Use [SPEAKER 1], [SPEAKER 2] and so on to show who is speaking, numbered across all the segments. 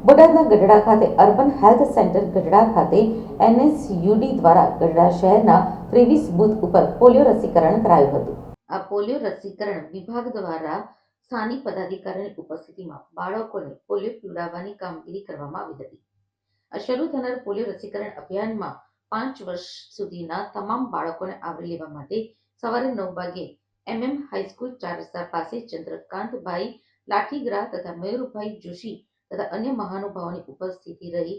[SPEAKER 1] બોટાદના ગઢડા ખાતે urban health centre Gadhada ખાતે NSUD દ્વારા ગઢડા શહેરના 23 બૂથ ઉપર પોલિયો રસીકરણ કરાયું હતું। આ પોલિયો રસીકરણ વિભાગ દ્વારા સ્થાનિક પદાધિકારીની ઉપસ્થિતિમાં બાળકોને પોલિયો પીવડાવવાની કામગીરી કરવામાં આવી હતી। આ શરૂ થનાર પોલિયો રસીકરણ અભિયાનમાં 5 વર્ષ સુધીના તમામ બાળકોને આવરી લેવા માટે સવારે 9 વાગે હાઈસ્કૂલ 4 રસ્તા પાસે ચંદ્રકાંતભાઈ લાઠીગ્રા તથા મયુરભાઈ જોશી તથા અન્ય મહાનુભાવોની ઉપસ્થિતિ રહી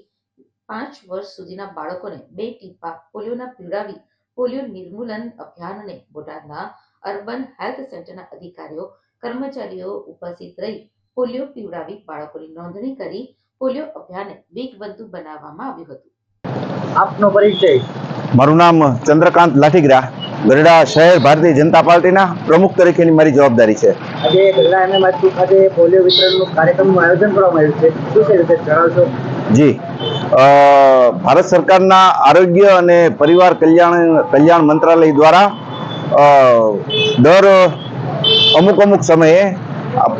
[SPEAKER 1] 5 વર્ષ સુધીના બાળકોને 2 ટીપા પોલિયોના પીવડાવી પોલિયો નિર્મૂલન અભિયાનને બોટાદના અર્બન હેલ્થ સેન્ટરના અધિકારીઓ કર્મચારીઓ ઉપસ્થિત રહી પોલિયો પીવડાવી બાળકોની નોંધણી કરી પોલિયો અભિયાનને વેગવંતુ બનાવવામાં આવ્યું હતું।
[SPEAKER 2] આપનો પરિચય?
[SPEAKER 3] મારું નામ ચંદ્રકાંત લાઠીગ્રા, ગઢડા શહેર ભારતીય જનતા પાર્ટીના પ્રમુખ તરીકેની મારી જવાબદારી છે।
[SPEAKER 2] આજે ગઢડા હાઈસ્કૂલ ખાતે પોલિયો વિતરણનું કાર્યક્રમનું આયોજન કરવામાં આવ્યું છે, શું છે વિશે જણાવશો?
[SPEAKER 3] જી, ભારત સરકારના આરોગ્ય અને પરિવાર કલ્યાણ મંત્રાલય દ્વારા દર અમુક સમયે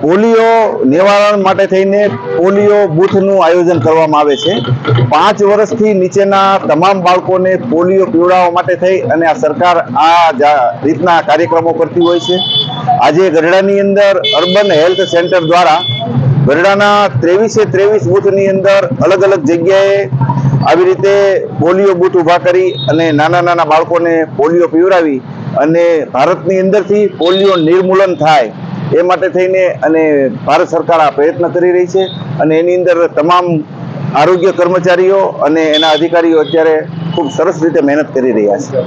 [SPEAKER 3] પોલિયો નિવારણ માટે થઈને પોલિયો બૂથનું આયોજન કરવામાં આવે છે। 5 વર્ષથી નીચેના તમામ બાળકોને પોલિયો પીવડાવવા માટે થઈ અને આ સરકાર આ રીતના કાર્યક્રમો કરતી હોય છે। આજે ગઢડાની અંદર અર્બન હેલ્થ સેન્ટર દ્વારા ગઢડાના 23 બૂથની અંદર અલગ જગ્યાએ આવી રીતે પોલિયો બૂથ ઊભા કરી અને નાના બાળકોને પોલિયો પીવડાવી અને ભારતની અંદરથી પોલિયો નિર્મૂલન થાય એ માટે થઈને અને ભારત સરકાર આ પ્રયત્ન કરી રહી છે અને એની અંદર તમામ આરોગ્ય કર્મચારીઓ અને એના અધિકારીઓ અત્યારે ખૂબ સરસ રીતે મહેનત કરી રહ્યા છે।